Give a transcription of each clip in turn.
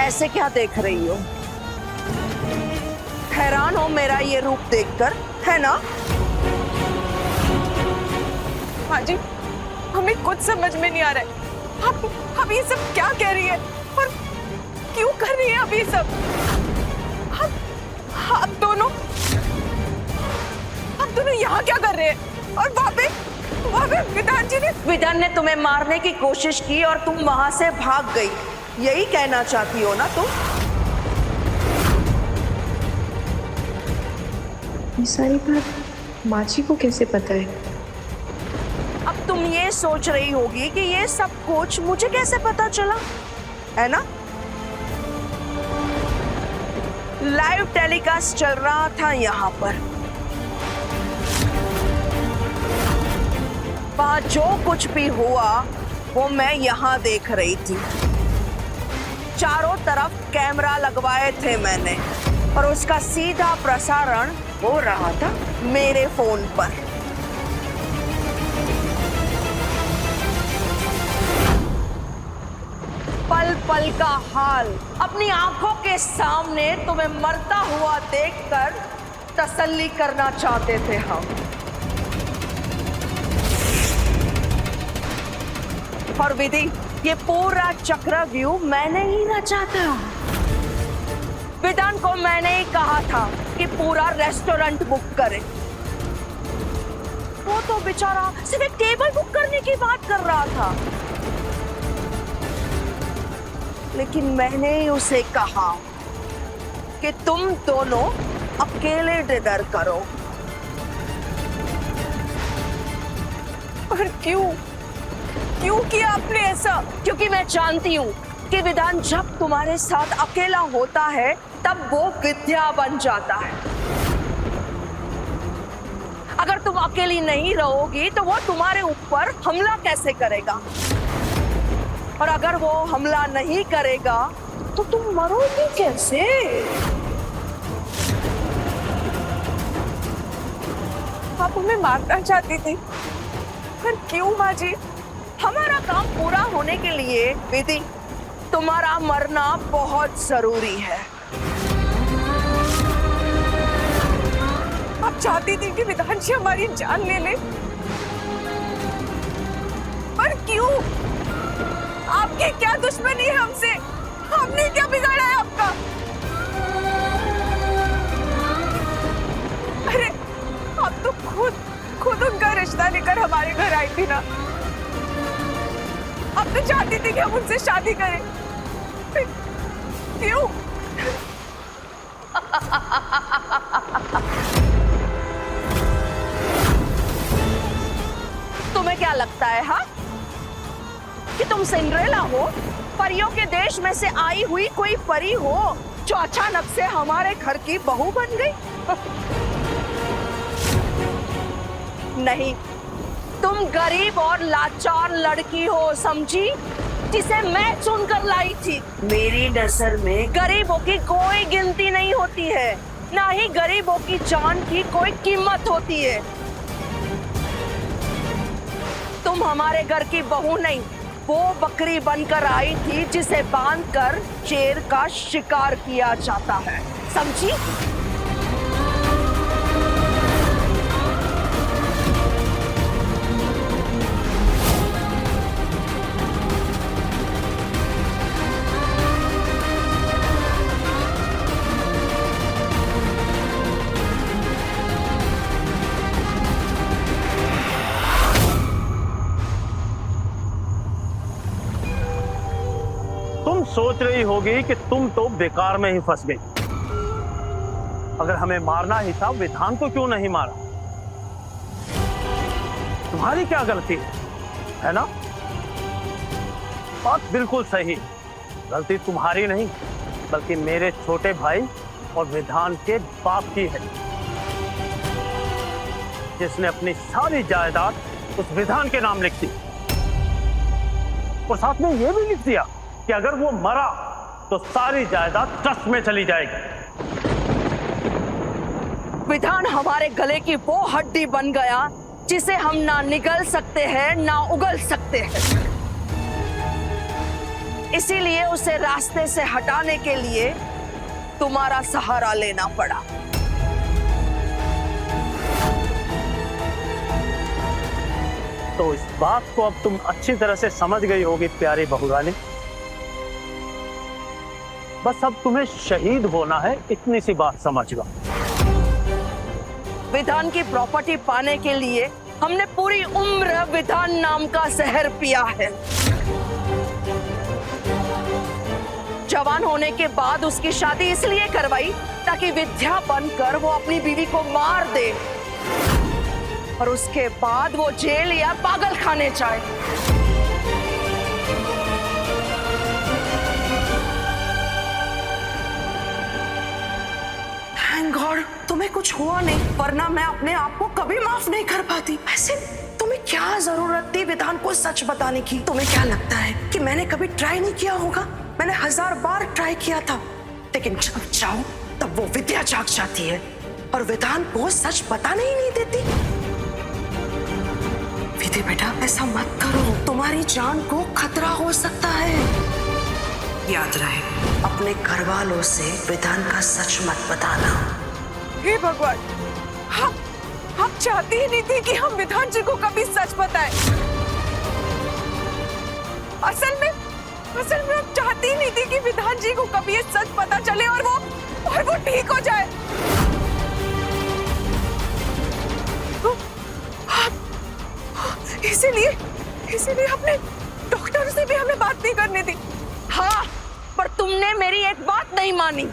ऐसे क्या देख रही हो? हैरान हो मेरा ये रूप देखकर, है ना? माँ जी, हमें कुछ समझ में नहीं आ रहा है। आप ये सब क्या कह रही है और क्यों कर रही है? अब ये सब आप दोनों यहाँ क्या कर रहे हैं? और वहाँ पे विधान जी ने विधान ने तुम्हें मारने की कोशिश की और तुम वहां से भाग गई, यही कहना चाहती हो ना तुम? ये सारी बात माँ जी को कैसे पता है? अब तुम ये सोच रही होगी कि ये सब कुछ मुझे कैसे पता चला, है ना? लाइव टेलीकास्ट चल रहा था यहाँ पर। वहां जो कुछ भी हुआ वो मैं यहाँ देख रही थी। चारों तरफ कैमरा लगवाए थे मैंने और उसका सीधा प्रसारण हो रहा था मेरे फोन पर। पल पल का हाल अपनी आंखों के सामने तुम्हें मरता हुआ देखकर तसल्ली करना चाहते थे हम। और विधि, ये पूरा चक्रव्यूह मैंने ही रचा था। विधान को मैंने ही कहा था कि पूरा रेस्टोरेंट बुक करे। वो तो बेचारा सिर्फ एक टेबल बुक करने की बात कर रहा था, लेकिन मैंने ही उसे कहा कि तुम दोनों अकेले डिनर करो। और क्यों किया आपने ऐसा? क्योंकि मैं जानती हूँ कि विधान जब तुम्हारे साथ अकेला होता है तब वो विद्या बन जाता है। अगर तुम अकेली नहीं रहोगी तो वो तुम्हारे ऊपर हमला कैसे करेगा? और अगर वो हमला नहीं करेगा तो तुम मरोगी कैसे? आप हमें मारना चाहती थी, पर क्यों माँ जी? हमारा काम पूरा होने के लिए विधि, तुम्हारा मरना बहुत जरूरी है। आप चाहती थी कि विधान जी हमारी जान ले ले, पर क्यों? आपकी क्या दुश्मनी है हमसे? हमने क्या बिगाड़ा है आपका? अरे आप तो खुद उनका रिश्ता लेकर हमारे घर आई थी ना। आप तो चाहती थी कि हम उनसे शादी करें, क्यों? तुम्हें क्या लगता है हाँ, कि तुम सिंड्रेला हो? परियों के देश में से आई हुई कोई परी हो जो अचानक से हमारे घर की बहू बन गई? नहीं, तुम गरीब और लाचार लड़की हो, समझी, जिसे मैं चुनकर लाई थी। मेरी नजर में गरीबों की कोई गिनती नहीं होती है, ना ही गरीबों की जान की कोई कीमत होती है। तुम हमारे घर की बहू नहीं, वो बकरी बनकर आई थी जिसे बांधकर शेर का शिकार किया जाता है, समझी? तुम सोच रही होगी कि तुम तो बेकार में ही फंस गई। अगर हमें मारना ही था, विधान को क्यों नहीं मारा? तुम्हारी क्या गलती है ना? बात बिल्कुल सही, गलती तुम्हारी नहीं बल्कि मेरे छोटे भाई और विधान के बाप की है, जिसने अपनी सारी जायदाद उस विधान के नाम लिख दी और साथ में यह भी लिख दिया कि अगर वो मरा तो सारी जायदाद ट्रस्ट में चली जाएगी। विधान हमारे गले की वो हड्डी बन गया जिसे हम ना निगल सकते हैं ना उगल सकते हैं। इसीलिए उसे रास्ते से हटाने के लिए तुम्हारा सहारा लेना पड़ा। तो इस बात को अब तुम अच्छी तरह से समझ गई होगी प्यारी बहुरानी। बस अब तुम्हें शहीद होना है, इतनी सी बात समझ लो। विधान की प्रॉपर्टी पाने के लिए हमने पूरी उम्र विधान नाम का जहर पिया है। जवान होने के बाद उसकी शादी इसलिए करवाई ताकि विद्या बनकर वो अपनी बीवी को मार दे और उसके बाद वो जेल या पागल खाने जाए। थैंक गॉड तुम्हें कुछ हुआ नहीं, वरना मैं अपने आप को कभी माफ नहीं कर पाती। ऐसे तुम्हें क्या जरूरत थी विधान को सच बताने की? तुम्हें क्या लगता है कि मैंने कभी ट्राई नहीं किया होगा? मैंने 1000 बार ट्राई किया था, लेकिन जब चाहूं तब वो विद्या जाग जाती है और विधान को सच बताने ही नहीं देती। विद्या बेटा ऐसा मत करो, तुम्हारी जान को खतरा हो सकता है। याद रहे अपने घर वालों से विधान का सच मत बताना। हे भगवान, हम चाहती ही नहीं थी कि हम विधान जी को कभी सच बताएं। असल में हम चाहती ही नहीं थी कि विधान जी को कभी ये सच पता चले और वो ठीक हो जाए। इसीलिए अपने डॉक्टर से भी हमें बात नहीं करनी थी। हाँ, पर तुमने मेरी एक बात नहीं मानी।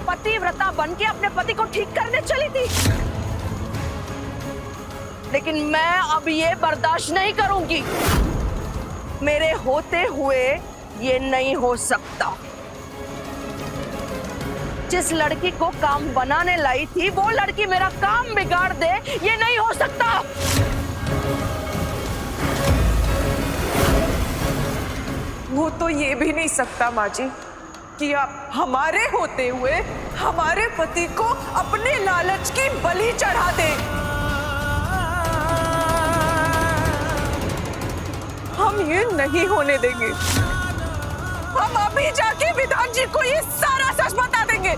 पतिव्रता बनके अपने पति को ठीक करने चली थी, लेकिन मैं अब ये बर्दाश्त नहीं करूंगी। मेरे होते हुए ये नहीं हो सकता। जिस लड़की को काम बनाने लाई थी वो लड़की मेरा काम बिगाड़ दे, ये नहीं हो सकता। वो तो ये भी नहीं सकता माँ जी कि आप हमारे होते हुए हमारे पति को अपने लालच की बलि चढ़ा दें। हम ये नहीं होने देंगे। हम अभी जाके विधान जी को ये सारा सच बता देंगे।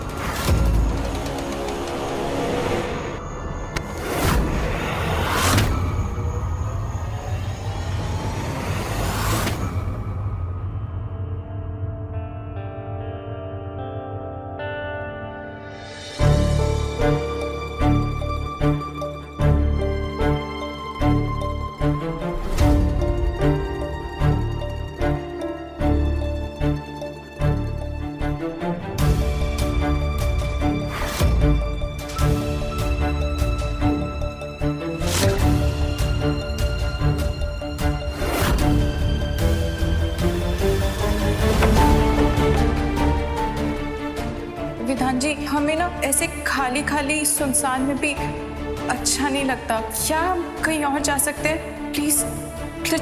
विधान जी, हमें ना ऐसे खाली खाली सुनसान में भी अच्छा नहीं लगता। क्या हम कहीं और जा सकते हैं? प्लीज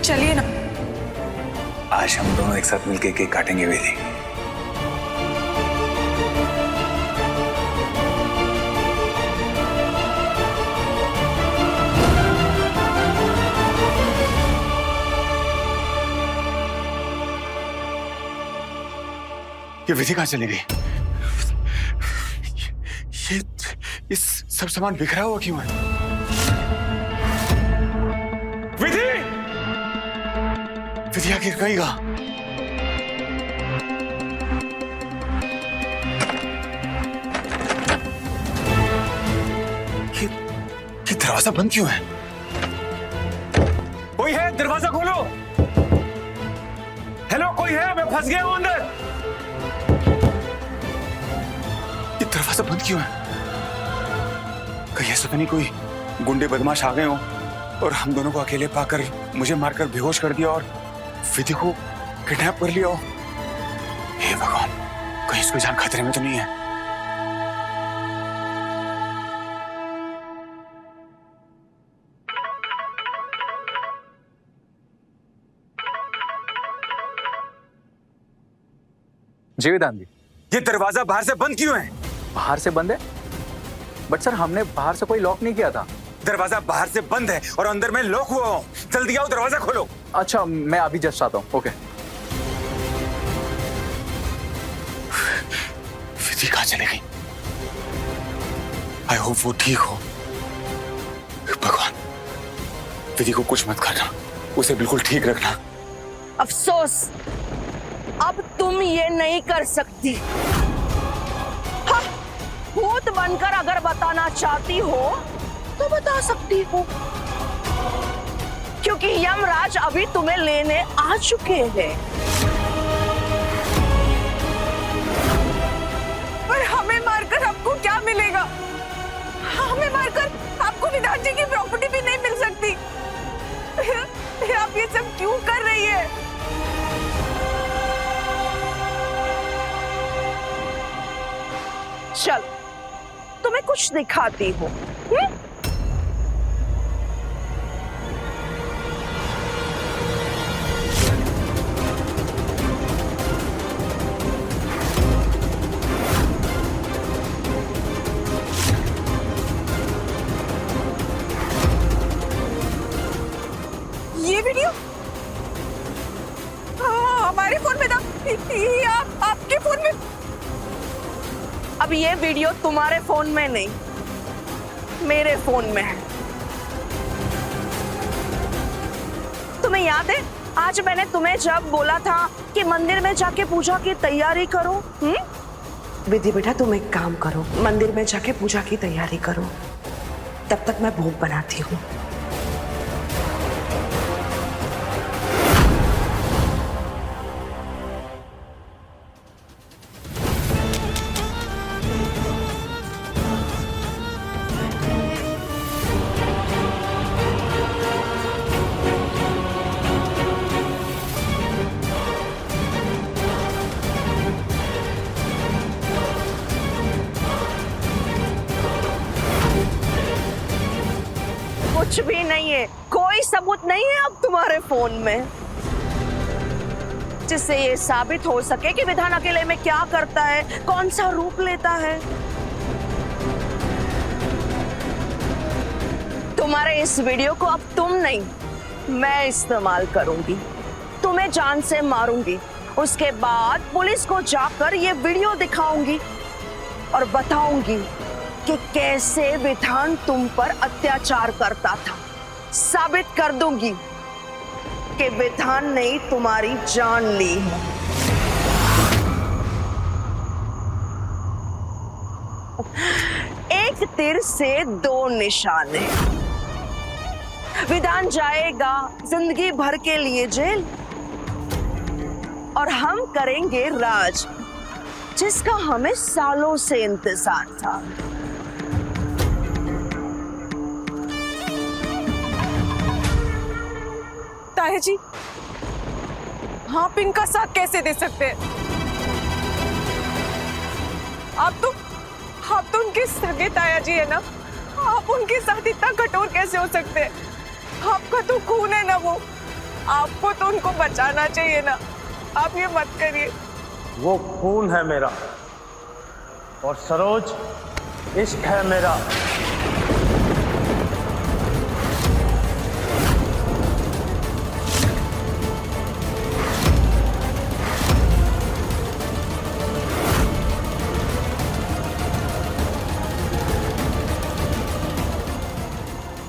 चलिए ना। आज हम दोनों एक साथ मिलके केक काटेंगे वेदी। ये विधि कहाँ चली गई? ये सब सामान बिखरा हुआ क्यों है? विधि! विधि आखिर कहीं गया? ये दरवाजा बंद क्यों है? कोई है? दरवाजा खोलो। हेलो, कोई है? मैं फंस गया हूं अंदर। ये दरवाजा बंद क्यों है? कहीं ऐसा तो नहीं कोई गुंडे बदमाश आ गए हो और हम दोनों को अकेले पाकर मुझे मारकर बेहोश कर दिया और विधि को किडनैप कर लिया हो? हे भगवान, कहीं इसकी जान खतरे में तो नहीं है? जी विधान जी। ये दरवाजा बाहर से बंद क्यों है? बाहर से बंद है? बट सर, हमने बाहर से कोई लॉक नहीं किया था। दरवाजा बाहर से बंद है और अंदर में लॉक हुआ हूं। जल्दी आओ, दरवाजा खोलो। अच्छा, मैं अभी जस्ट आता हूँ। ओके। चली गई। आई होप वो ठीक हो। भगवान, विधि को कुछ मत करना, उसे बिल्कुल ठीक रखना। अफसोस, अब तुम ये नहीं कर सकती। हाँ, भूत बनकर अगर बताना चाहती हो तो बता सकती हो, क्योंकि यमराज अभी तुम्हें लेने आ चुके हैं। पर हमें मारकर आपको क्या मिलेगा? हमें मारकर आपको विधान जी की प्रॉपर्टी भी नहीं मिल सकती। आप ये सब क्यों कर रही है? चल, तुम्हें कुछ दिखाती हूँ। ये वीडियो हमारे फोन में था। ये आपके फोन में? अब ये वीडियो तुम्हारे फोन में नहीं, मेरे फोन में है। तुम्हें याद है आज मैंने तुम्हें जब बोला था कि मंदिर में जाके पूजा की तैयारी करो? विधि बेटा, तुम एक काम करो, मंदिर में जाके पूजा की तैयारी करो, तब तक मैं भोग बनाती हूँ। कुछ भी नहीं है, कोई सबूत नहीं है अब तुम्हारे फोन में जिससे ये साबित हो सके कि विधान अकेले में क्या करता है, कौन सा रूप लेता है। तुम्हारे इस वीडियो को अब तुम नहीं, मैं इस्तेमाल करूंगी, तुम्हें जान से मारूंगी। उसके बाद पुलिस को जाकर ये वीडियो दिखाऊंगी और बताऊंगी कि कैसे विधान तुम पर अत्याचार करता था। साबित कर दूंगी कि विधान ने तुम्हारी जान ली है। एक तीर से दो निशाने। विधान जाएगा जिंदगी भर के लिए जेल और हम करेंगे राज, जिसका हमें सालों से इंतजार था। ताया जी, आप इनका साथ कैसे दे सकते हैं? आप तो उनके सगे ताया जी है ना, आप उनके साथ इतना कठोर कैसे हो सकते हैं? आपका तो खून है ना वो, आपको तो उनको बचाना चाहिए ना, आप ये मत करिए। वो खून है मेरा और सरोज इश्क है मेरा।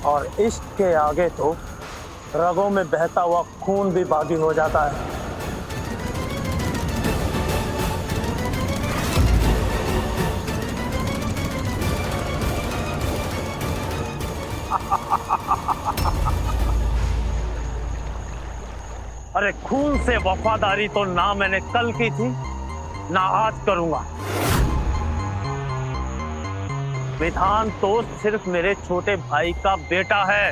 और इश्क के आगे तो रगों में बहता हुआ खून भी बागी हो जाता है। अरे खून से वफादारी तो ना मैंने कल की थी ना आज करूंगा। विधान तो सिर्फ मेरे छोटे भाई का बेटा है।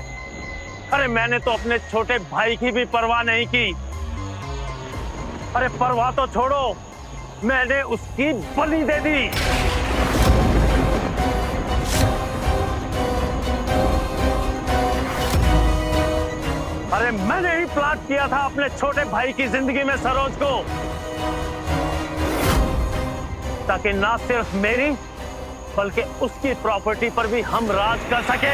अरे मैंने तो अपने छोटे भाई की भी परवाह नहीं की। अरे परवाह तो छोड़ो, मैंने उसकी बलि दे दी। अरे मैंने ही प्लाट किया था अपने छोटे भाई की जिंदगी में सरोज को, ताकि ना सिर्फ मेरी बल्कि उसकी प्रॉपर्टी पर भी हम राज कर सके।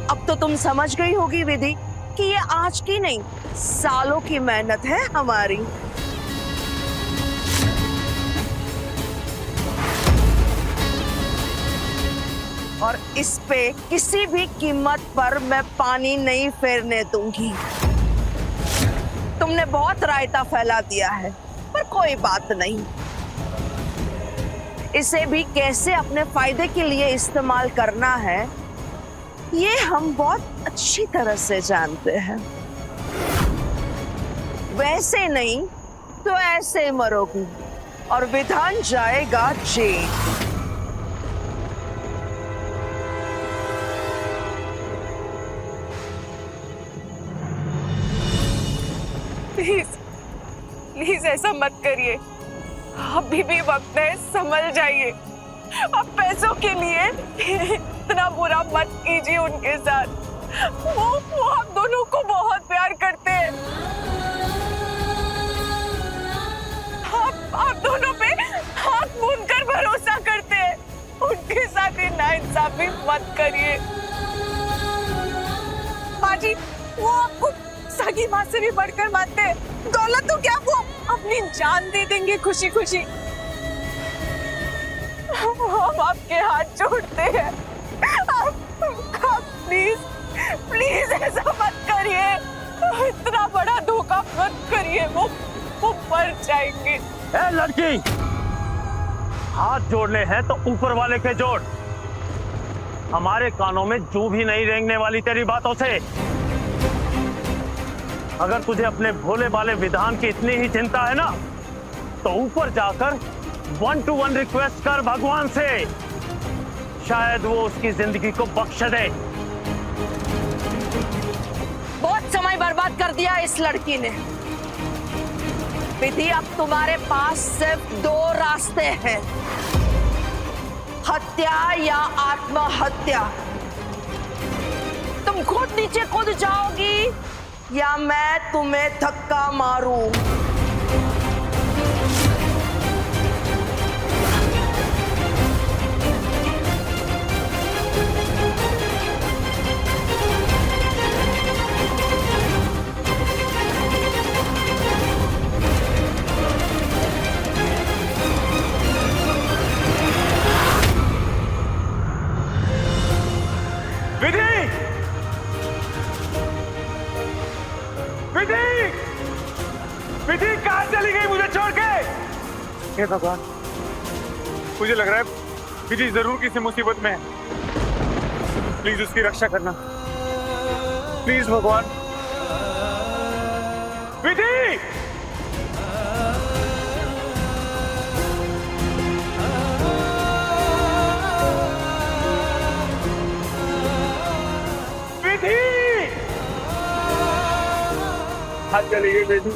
अब तो तुम समझ गई होगी विधि कि ये आज की नहीं, सालों की मेहनत है हमारी। और इस पे किसी भी कीमत पर मैं पानी नहीं फेरने दूंगी। तुमने बहुत रायता फैला दिया है, पर कोई बात नहीं। इसे भी कैसे अपने फायदे के लिए इस्तेमाल करना है, ये हम बहुत अच्छी तरह से जानते हैं। वैसे नहीं तो ऐसे मरोगी और विधान जाएगा जेल। प्लीज प्लीज ऐसा मत करिए, अभी भी वक्त है, संभल जाइए। अब पैसों के लिए इतना बुरा मत कीजिए उनके साथ। वो आप दोनों को बहुत प्यार करते हैं। आप दोनों पे हाथ मूंद कर भरोसा करते हैं। उनके साथ ये नाइंसाफी मत करिए। माँ जी, वो आपको सगी माँ से भी बढ़कर मानते हैं। दौलत तो क्या, वो अपनी जान दे देंगे खुशी खुशी। हम आपके हाथ जोड़ते हैं। आप प्लीज प्लीज ऐसा मत करिए, इतना बड़ा धोखा मत करिए। वो मर जाएंगे। ए लड़की, हाथ जोड़ने हैं तो ऊपर वाले के जोड़। हमारे कानों में जू भी नहीं रेंगने वाली तेरी बातों से। अगर तुझे अपने भोले भाले विधान की इतनी ही चिंता है ना, तो ऊपर जाकर 1-to-1 रिक्वेस्ट कर भगवान से, शायद वो उसकी जिंदगी को बख्श दे। बहुत समय बर्बाद कर दिया इस लड़की ने। विधि, अब तुम्हारे पास सिर्फ 2 रास्ते हैं, हत्या या आत्महत्या। तुम खुद नीचे कूद जाओगी या मैं तुम्हें धक्का मारूं। विधि! विधि! विधि कहाँ चली गई मुझे छोड़ के? हे भगवान, मुझे लग रहा है विधि जरूर किसी मुसीबत में है। प्लीज उसकी रक्षा करना, प्लीज भगवान। विधि! विधि! हाथ चली गई विधि।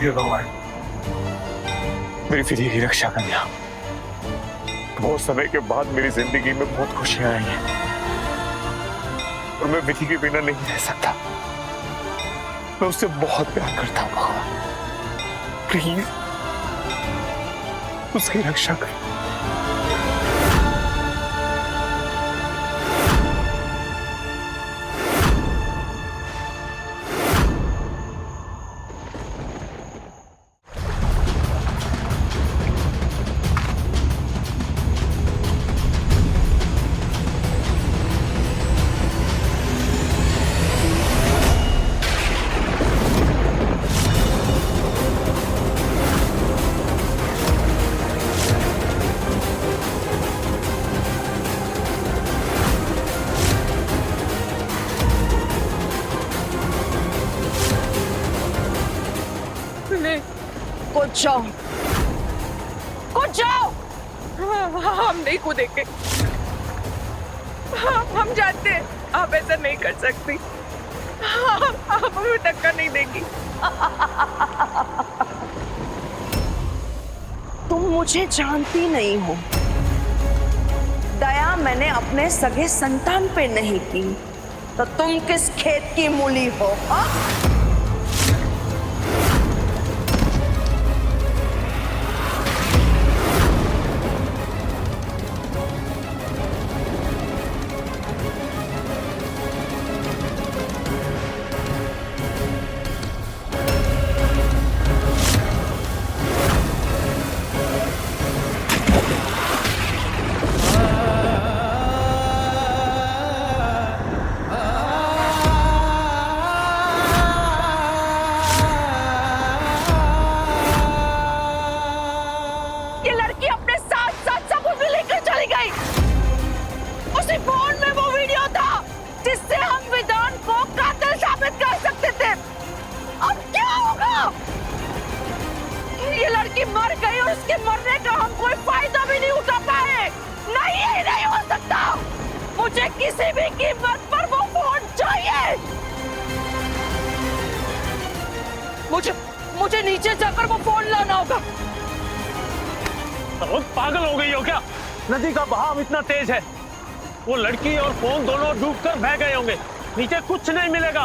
हे भगवान, मेरी विधि की रक्षा करना। बहुत समय के बाद मेरी जिंदगी में बहुत खुशियां आई हैं और मैं विधि के बिना नहीं रह सकता। मैं उससे बहुत प्यार करता हूँ भगवान, प्लीज उसकी रक्षा कर। कूद जाओ, कूद जाओ। हम नहीं कूदेंगे। हम जानते हैं आप ऐसा नहीं कर सकती। आप हमें धक्का नहीं देंगी। तुम मुझे जानती नहीं हो। दया मैंने अपने सगे संतान पे नहीं की, तो तुम किस खेत की मूली हो? हाँ? ये लड़की अपने साथ साथ सब कुछ भी लेकर चली गई। उसी फोन में वो वीडियो था जिससे हम विधान को कातिल साबित कर सकते थे। अब क्या होगा? ये लड़की मर गई और उसके मरने का हम कोई फायदा भी नहीं उठा पाए। नहीं, ये नहीं हो सकता। मुझे किसी भी कीमत पर वो फोन चाहिए। मुझे नीचे जाकर वो फोन लाना होगा। तुम पागल हो गई हो क्या? नदी का बहाव इतना तेज है, वो लड़की और फोन दोनों डूबकर बह गए होंगे। नीचे कुछ नहीं मिलेगा।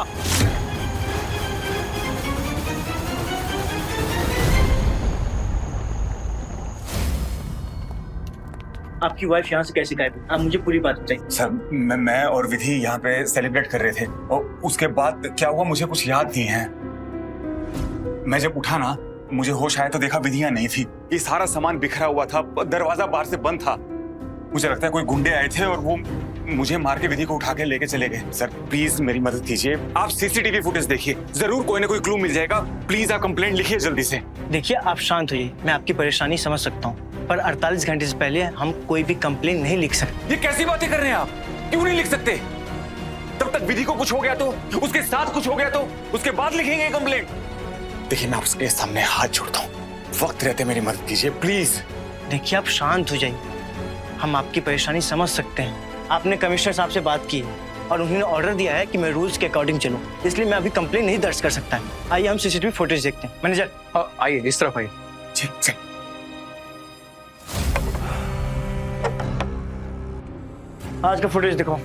आपकी वाइफ यहाँ से कैसे गायब हुई? आप मुझे पूरी बात बताइए। सर मैं और विधि यहाँ पे सेलिब्रेट कर रहे थे और उसके बाद क्या हुआ मुझे कुछ याद नहीं है। मैं जब उठा ना मुझे होश आया तो देखा विधि यहाँ नहीं थी। ये सारा सामान बिखरा हुआ था, दरवाजा बाहर से बंद था। मुझे लगता है कोई गुंडे आए थे और वो मुझे मार के विधि को उठा के लेके चले गए। सर प्लीज मेरी मदद कीजिए, आप सीसीटीवी फुटेज देखिए, जरूर कोई ना कोई क्लू मिल जाएगा। प्लीज आप कंप्लेंट लिखिए जल्दी से। देखिए आप शांत होइए, मैं आपकी परेशानी समझ सकता हूँ, पर 48 घंटे से पहले हम कोई भी कंप्लेंट नहीं लिख सकते। ये कैसी बातें कर रहे हैं आप? क्यों नहीं लिख सकते? तब तक विधि को कुछ हो गया तो, उसके साथ कुछ हो गया तो उसके बाद लिखेंगे कंप्लेंट। देखिए मैं आपके सामने हाथ जोड़ता हूँ, वक्त रहते मेरी मदद कीजिए प्लीज। देखिए आप शांत हो जाइए, हम आपकी परेशानी समझ सकते हैं। आपने कमिश्नर साहब से बात की है और उन्होंने ऑर्डर दिया है कि मैं रूल्स के अकॉर्डिंग चलूं, इसलिए मैं अभी कंप्लेंट नहीं दर्ज कर सकता। आइए हम सीसीटीवी फुटेज देखते हैं। मैनेजर आइए इस तरफ आइए। ठीक। आज का फुटेज दिखाओ।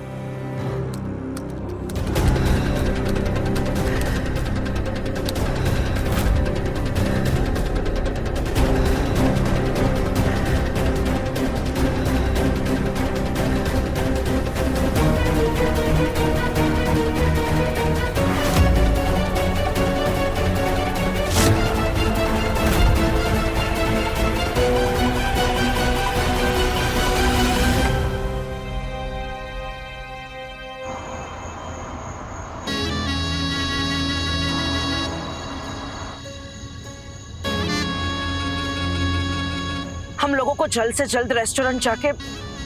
हम लोगों को जल्द से जल्द रेस्टोरेंट जाके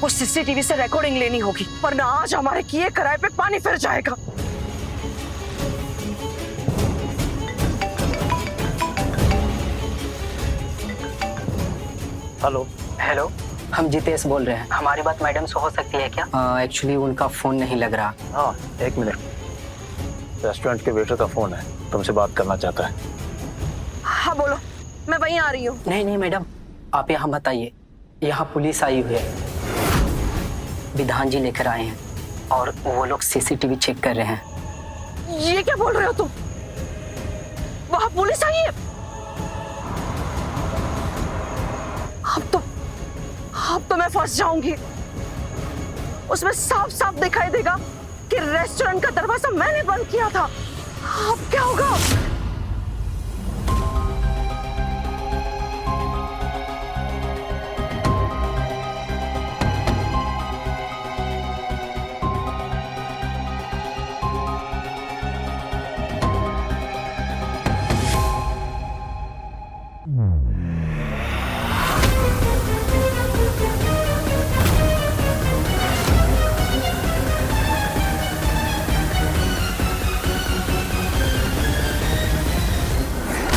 वो सीसीटीवी से रिकॉर्डिंग लेनी होगी, वरना आज हमारे किए कराए पे पानी फिर जाएगा। हेलो हेलो, हम जितेश बोल रहे हैं। हमारी बात मैडम से हो सकती है क्या? एक्चुअली उनका फोन नहीं लग रहा। हाँ एक मिनट, रेस्टोरेंट के वेटर का फोन है, तुमसे बात करना चाहता है। हाँ बोलो, मैं वहीं आ रही हूँ। नहीं मैडम, आप यहाँ मत आइए, यहाँ पुलिस आई हुई है। विधान जी लेकर आए हैं और वो लोग सीसीटीवी चेक कर रहे हैं। ये क्या बोल रहे हो तुम? वहाँ पुलिस आई है? अब तो मैं फंस जाऊंगी। उसमें साफ साफ दिखाई देगा कि रेस्टोरेंट का दरवाजा मैंने बंद किया था। अब क्या होगा?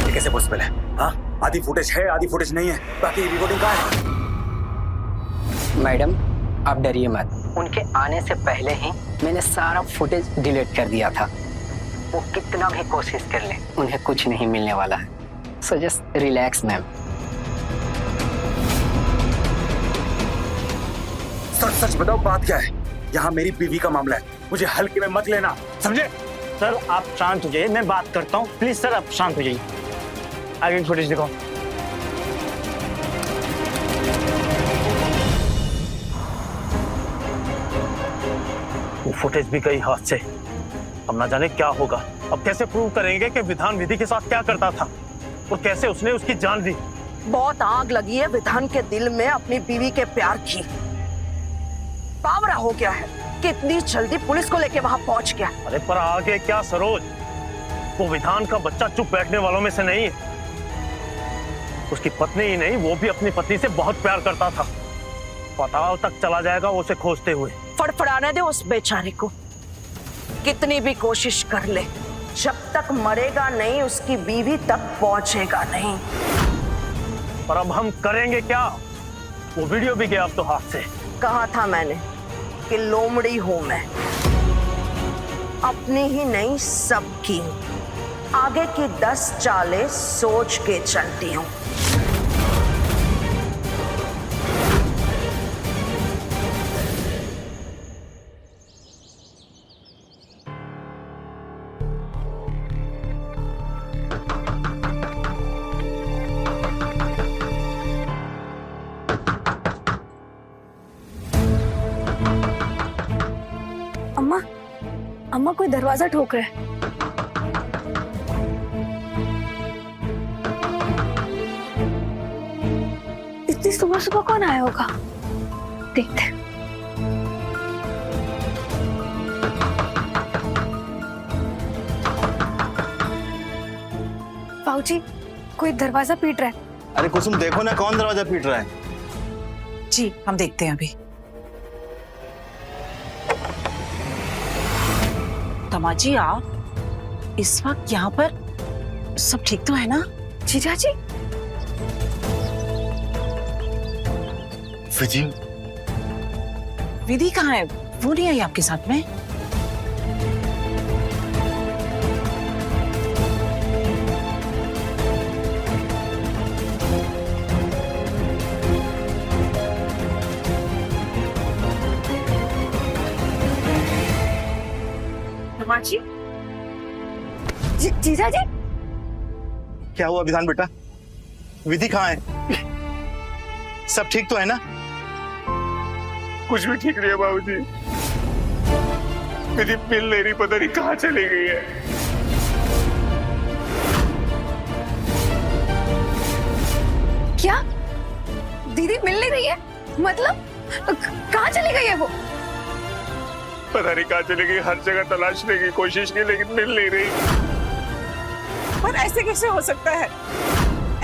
कैसे पॉसिबल है? हाँ आधी फुटेज है आधी फुटेज नहीं है, बाकी रिकॉर्डिंग कहाँ है? मैडम आप डरिए मत, उनके आने से पहले ही मैंने सारा फुटेज डिलीट कर दिया था। वो कितना भी कोशिश कर ले, उन्हें कुछ नहीं मिलने वाला है। So just relax ma'am. सच सच बताओ बात क्या है? यहाँ मेरी बीवी का मामला है, मुझे हल्के में मत लेना, समझे? सर आप शांत हो जाइए, मैं बात करता हूँ। प्लीज सर आप शांत हो जाइए। आगे की फुटेज दिखाओ। वो फुटेज भी गई हाथ से। अब ना जाने क्या होगा। अब कैसे प्रूव करेंगे कि विधान विधि के साथ क्या करता था और कैसे उसने उसकी जान ली। बहुत आग लगी है विधान के दिल में अपनी बीवी के प्यार की। बावरा हो गया है कि इतनी जल्दी पुलिस को लेके वहां पहुंच गया। अरे पर आगे क्या सरोज, वो विधान का बच्चा चुप बैठने वालों में से नहीं है। उसकी पत्नी ही नहीं, वो भी अपनी पत्नी से बहुत प्यार करता था। पाताल तक चला जाएगा वो उसे खोजते हुए। फड़फड़ाने दे उस बेचारे को, कितनी भी कोशिश कर ले, जब तक मरेगा नहीं उसकी बीवी तक पहुंचेगा नहीं। पर अब हम करेंगे क्या? वो वीडियो भी गया अब तो हाथ से। कहा था मैंने कि लोमड़ी हूं मैं, अपनी ही नहीं सबकी। आगे की 10 चालें सोच के चलती हूं। अम्मा, अम्मा कोई दरवाजा ठोक रहा है। इतनी सुबह सुबह कौन आया होगा? देखते हैं। बाबूजी, कोई दरवाजा पीट रहा है। अरे कुसुम देखो ना कौन दरवाजा पीट रहा है। जी हम देखते हैं अभी। तमाजी आप इस वक्त यहाँ पर सब ठीक तो है ना? जीजा जी, विधि, विधि कहाँ है? वो नहीं आई आपके साथ में? तमाची, जीजा जी, क्या हुआ विधान बेटा? विधि कहाँ है? सब ठीक तो है ना? कुछ भी ठीक नहीं है बाबूजी। विधि मिल नहीं रही, पता नहीं कहाँ चली गई है। क्या दीदी मिल नहीं रही है? मतलब कहाँ चली गई है वो? पता नहीं कहाँ चली गई, हर जगह तलाशने की कोशिश की लेकिन मिल नहीं रही। पर ऐसे कैसे हो सकता है?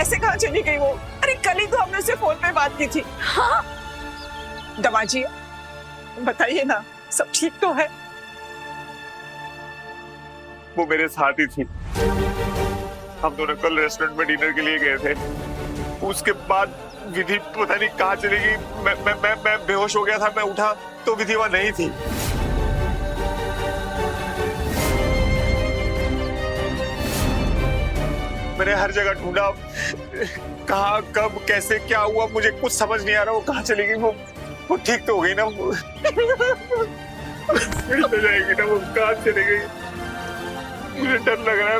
ऐसे कहाँ चली गई वो? अरे कल ही तो हमने उससे फोन पे बात की थी। हाँ, दमाजी बताइए ना, सब ठीक तो है? वो मेरे साथ ही थी। हम दोनों कल रेस्टोरेंट में डिनर के लिए गए थे। उसके बाद विधि पता नहीं कहाँ चली गई। मैं बेहोश हो गया था। मैं उठा तो विधि वहां नहीं थी। मैंने हर जगह ढूंढा, कहाँ कब कैसे क्या हुआ मुझे कुछ समझ नहीं आ रहा। वो कहाँ चली गई? वो ठीक तो हो गई ना? वो तो जाएगी ना? वो कहाँ चली गई? मुझे डर लग रहा है।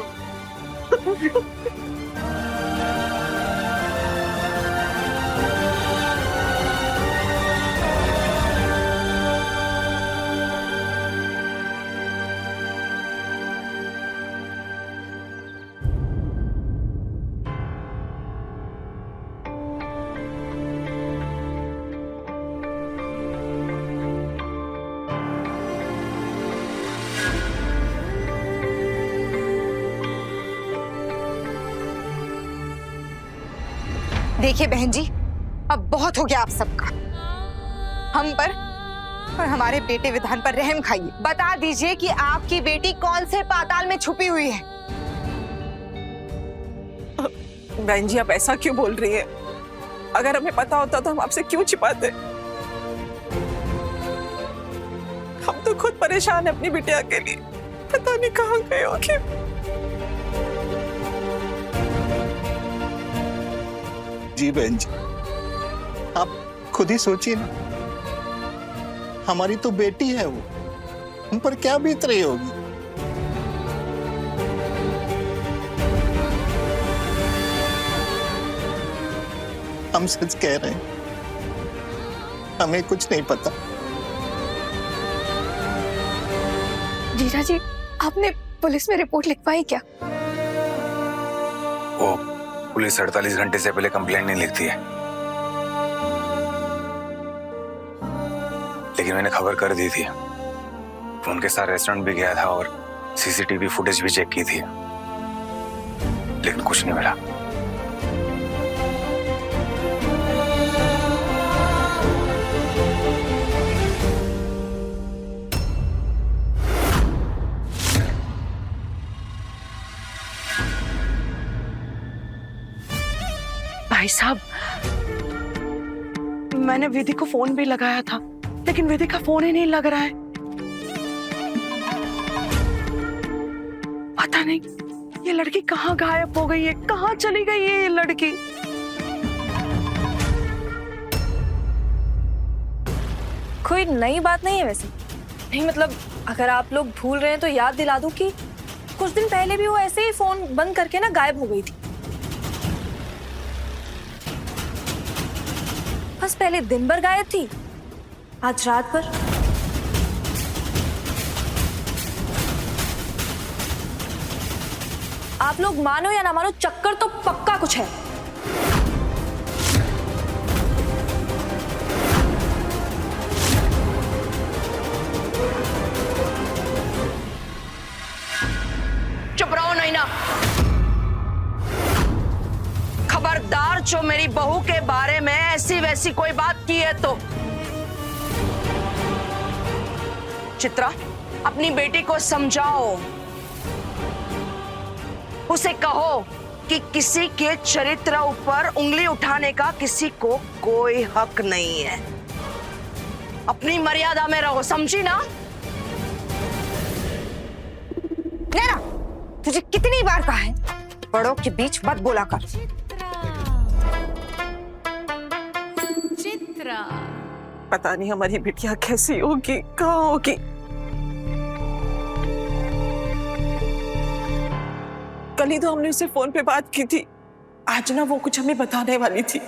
देखिए बहन जी, अब बहुत हो गया आप सबका। हम पर और हमारे बेटे विधान पर रहम खाइए। बता दीजिए कि आपकी बेटी कौन से पाताल में छुपी हुई है। बहन जी आप ऐसा क्यों बोल रही है? अगर हमें पता होता तो हम आपसे क्यों छिपाते? हम तो खुद परेशान है अपनी बिटिया के लिए। पता नहीं कहाँ गए होंगे। जी बहन जी, आप खुद ही सोचिए ना, हमारी तो बेटी है वो, हम पर क्या बीत रही होगी। हम सच कह रहे हैं, हमें कुछ नहीं पता। जीजा जी, आपने पुलिस में रिपोर्ट लिखवाई क्या? वो पुलिस 48 घंटे से पहले कंप्लेंट नहीं लिखती है, लेकिन मैंने खबर कर दी थी। फोन के साथ रेस्टोरेंट भी गया था और सीसीटीवी फुटेज भी चेक की थी, लेकिन कुछ नहीं मिला। भाई साहब, मैंने विधि को फोन भी लगाया था, लेकिन विधि का फोन ही नहीं लग रहा है। पता नहीं ये लड़की कहाँ गायब हो गई है, कहाँ चली गई है ये लड़की। कोई नई बात नहीं है वैसे। नहीं मतलब अगर आप लोग भूल रहे हैं तो याद दिला दूं कि कुछ दिन पहले भी वो ऐसे ही फोन बंद करके ना गायब हो गई थी। बस पहले दिन भर गायब थी, आज रात भर। आप लोग मानो या ना मानो, चक्कर तो पक्का कुछ है। चुप रहो नैना। खबरदार जो मेरी बहू के बारे में ऐसी वैसी कोई बात की है तो। चित्रा, अपनी बेटी को समझाओ, उसे कहो कि किसी के चरित्र ऊपर उंगली उठाने का किसी को कोई हक नहीं है। अपनी मर्यादा में रहो, समझी ना? नैना, तुझे कितनी बार कहा है बड़ों के बीच मत बोला कर। पता नहीं हमारी बिटिया कैसी होगी, कहाँ होगी। कल ही तो हमने उससे फोन पे बात की थी, आज ना वो कुछ हमें बताने वाली थी।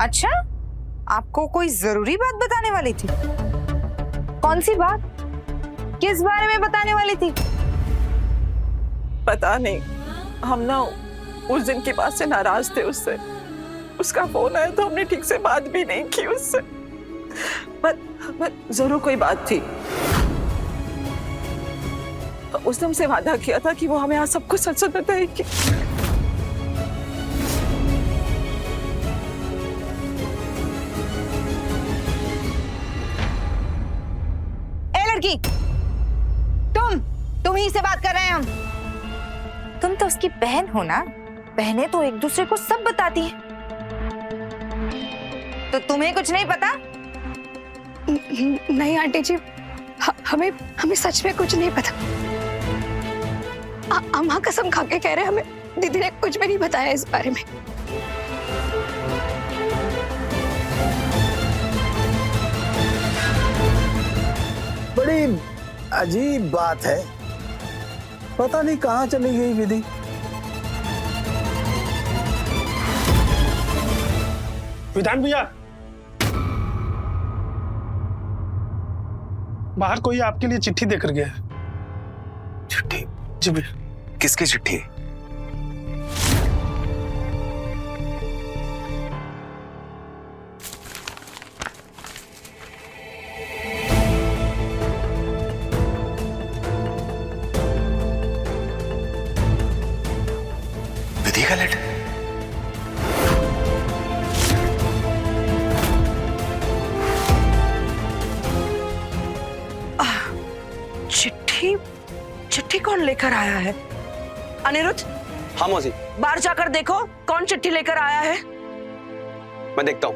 अच्छा, आपको कोई जरूरी बात बताने वाली थी? कौन सी बात? किस बारे में बताने वाली थी? पता नहीं, हम ना उस दिन के बाद से नाराज थे उससे। उसका फोन आया तो हमने ठीक से बात भी नहीं की उससे। पर जरूर कोई बात थी। उसने हमसे वादा किया था कि वो हमें आज सब कुछ सच सच बताएगी। ए लड़की, तुम ही से बात कर रहे हैं हम। तुम तो उसकी बहन हो ना? बहनें तो एक दूसरे को सब बताती हैं। तो तुम्हें कुछ नहीं पता? नहीं आंटी जी, हमें सच में कुछ नहीं पता। अम्मा कसम खा के कह रहे हैं, हमें दीदी ने कुछ भी नहीं बताया इस बारे में। बड़ी अजीब बात है, पता नहीं कहाँ चली गई विधि। विधान भैया, बाहर कोई आपके लिए चिट्ठी देकर गया है। चिट्ठी? जी भैया। किसकी चिट्ठी? विधि का लेटर? चिट्ठी कौन लेकर आया है? अनिरुद्ध, हाँ मौसी, बाहर जाकर देखो कौन चिट्ठी लेकर आया है। मैं देखता हूँ।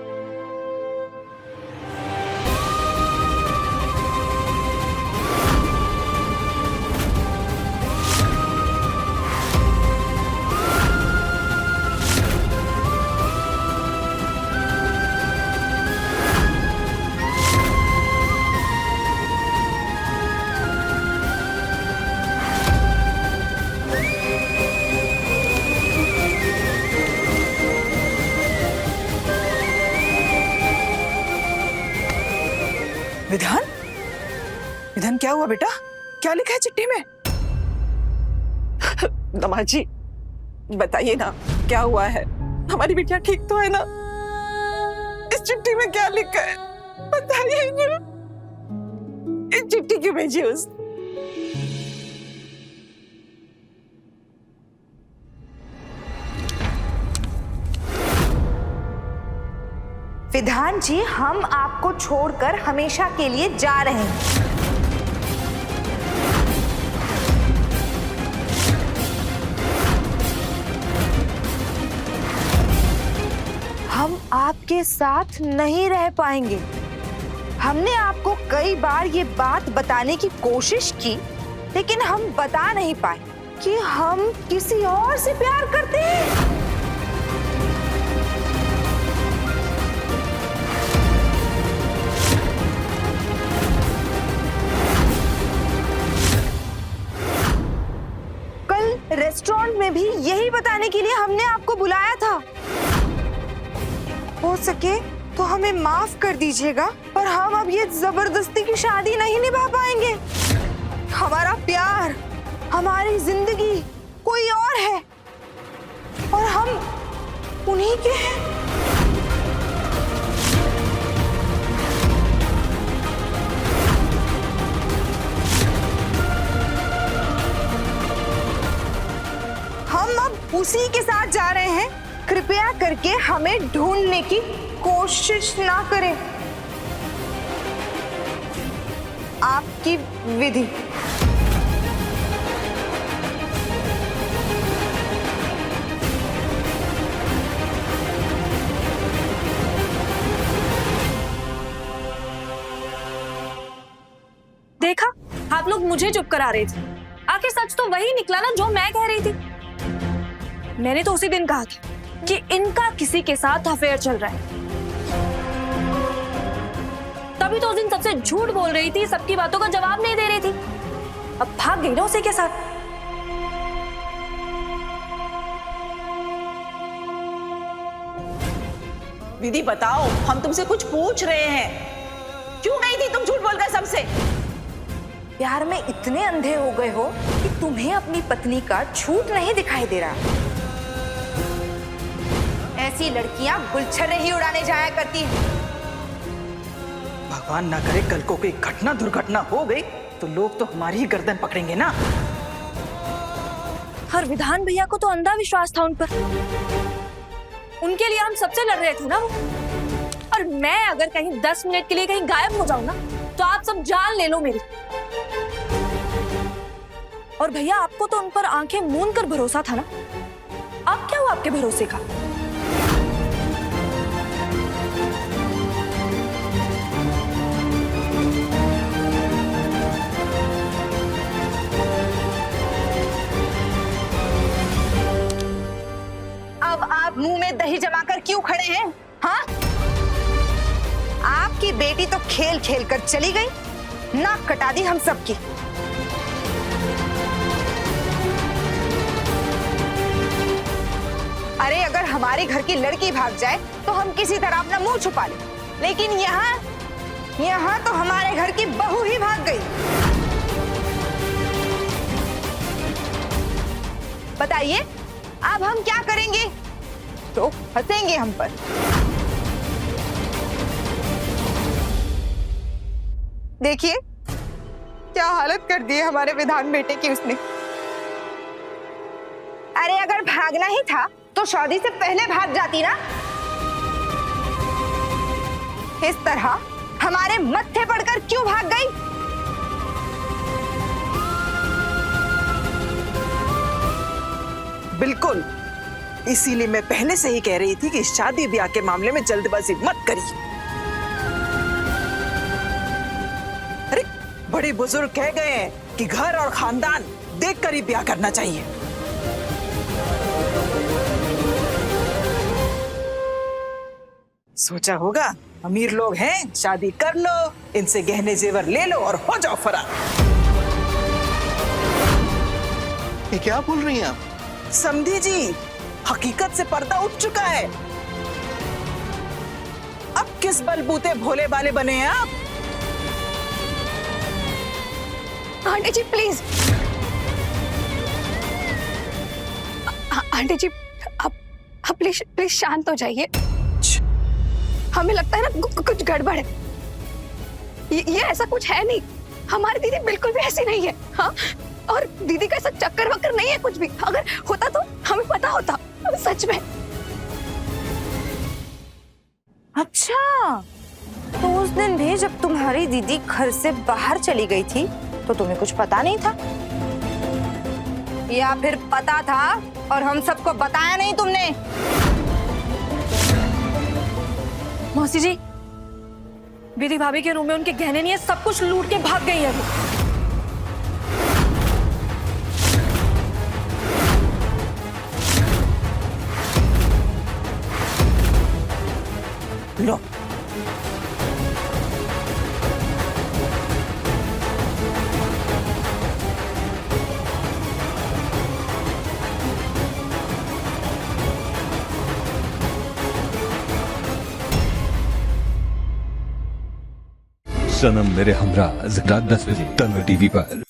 विधान क्या हुआ बेटा? क्या लिखा है चिट्ठी में? दमाद जी बताइए ना, क्या हुआ है? हमारी बिटिया ठीक तो है ना? इस चिट्ठी में क्या लिखा है बताइए ना। इस चिट्ठी क्यों भेजी उस? विधान जी, हम आपको छोड़कर हमेशा के लिए जा रहे हैं। हम आपके साथ नहीं रह पाएंगे। हमने आपको कई बार ये बात बताने की कोशिश की, लेकिन हम बता नहीं पाए कि हम किसी और से प्यार करते हैं। कल रेस्टोरेंट में भी यही बताने के लिए हमने आपको बुलाया था। हो सके तो हमें माफ कर दीजिएगा, पर हम अब ये जबरदस्ती की शादी नहीं निभा पाएंगे। हमारा प्यार, हमारी जिंदगी कोई और है और हम उन्हीं के हैं। हम अब उसी के साथ जा रहे हैं। कृपया करके हमें ढूंढने की कोशिश ना करें। आपकी विधि। देखा, आप लोग मुझे चुप करा रहे थे। आखिर सच तो वही निकला ना जो मैं कह रही थी। मैंने तो उसी दिन कहा था कि इनका किसी के साथ अफेयर चल रहा है। तभी तो उस दिन सबसे झूठ बोल रही थी, सबकी बातों का जवाब नहीं दे रही थी। अब भाग गई ना उसी के साथ। विधि बताओ, हम तुमसे कुछ पूछ रहे हैं। क्यों गई थी तुम झूठ बोलकर सबसे? प्यार में इतने अंधे हो गए हो कि तुम्हें अपनी पत्नी का झूठ नहीं दिखाई दे रहा। ऐसी लड़कियां गुलछर्रे ही उड़ाने जाया करती हैं। भगवान ना करे कल को कोई घटना दुर्घटना हो गई तो लोग तो हमारी ही गर्दन पकड़ेंगे ना। हर विधान भैया को तो अंधा विश्वास था उन पर। उनके लिए हम सबसे लड़ रहे थे ना वो। और मैं अगर कहीं 10 मिनट के लिए कहीं गायब हो जाऊं ना, तो आप सब जान ले लो मेरी। और भैया, आपको तो उन पर आंखें मूंद कर भरोसा था ना। अब क्या हुआ आपके भरोसे का? अब आप मुंह में दही जमाकर क्यों खड़े हैं? हाँ, आपकी बेटी तो खेल खेल कर चली गई, नाक कटा दी हम सबकी। अरे अगर हमारे घर की लड़की भाग जाए तो हम किसी तरह अपना मुंह छुपा लें, लेकिन यहाँ तो हमारे घर की बहू ही भाग गई। बताइए अब हम क्या करेंगे? तो हंसेंगे हम पर। देखिए क्या हालत कर दी है हमारे विधान बेटे की उसने। अरे अगर भागना ही था तो शादी से पहले भाग जाती ना। इस तरह हमारे मत्थे पड़कर क्यों भाग गई? बिल्कुल, इसीलिए मैं पहले से ही कह रही थी कि शादी ब्याह के मामले में जल्दबाजी मत करिए। अरे बड़े बुजुर्ग कह गए हैं कि घर और खानदान देखकर ही ब्याह करना चाहिए। सोचा होगा अमीर लोग हैं, शादी कर लो, इनसे गहने जेवर ले लो और हो जाओ फरार। ये क्या बोल रही हैं आप? समझी जी, हकीकत से पर्दा उठ चुका है। अब किस बलबूते भोले बाले बने हैं आप? आंटी जी प्लीज, आंटी जी आप प्लीज प्लीज शांत हो जाइए। हमें लगता है ना कुछ गड़बड़ है। ये ऐसा कुछ है नहीं, हमारी दीदी बिल्कुल भी ऐसी नहीं है। हाँ, और दीदी का ऐसा चक्कर वक्कर नहीं है कुछ भी। अगर होता तो हमें पता होता, सच में। अच्छा, तो उस दिन भी जब तुम्हारी दीदी घर से बाहर चली गई थी तो तुम्हें कुछ पता नहीं था, या फिर पता था और हम सबको बताया नहीं तुमने? मौसी जी, विधि भाभी के रूम में उनके गहने नहीं है, सब कुछ लूट के भाग गई है वो। लो, सनम मेरे हमरा रात 10 बजे तन्वर टीवी पर।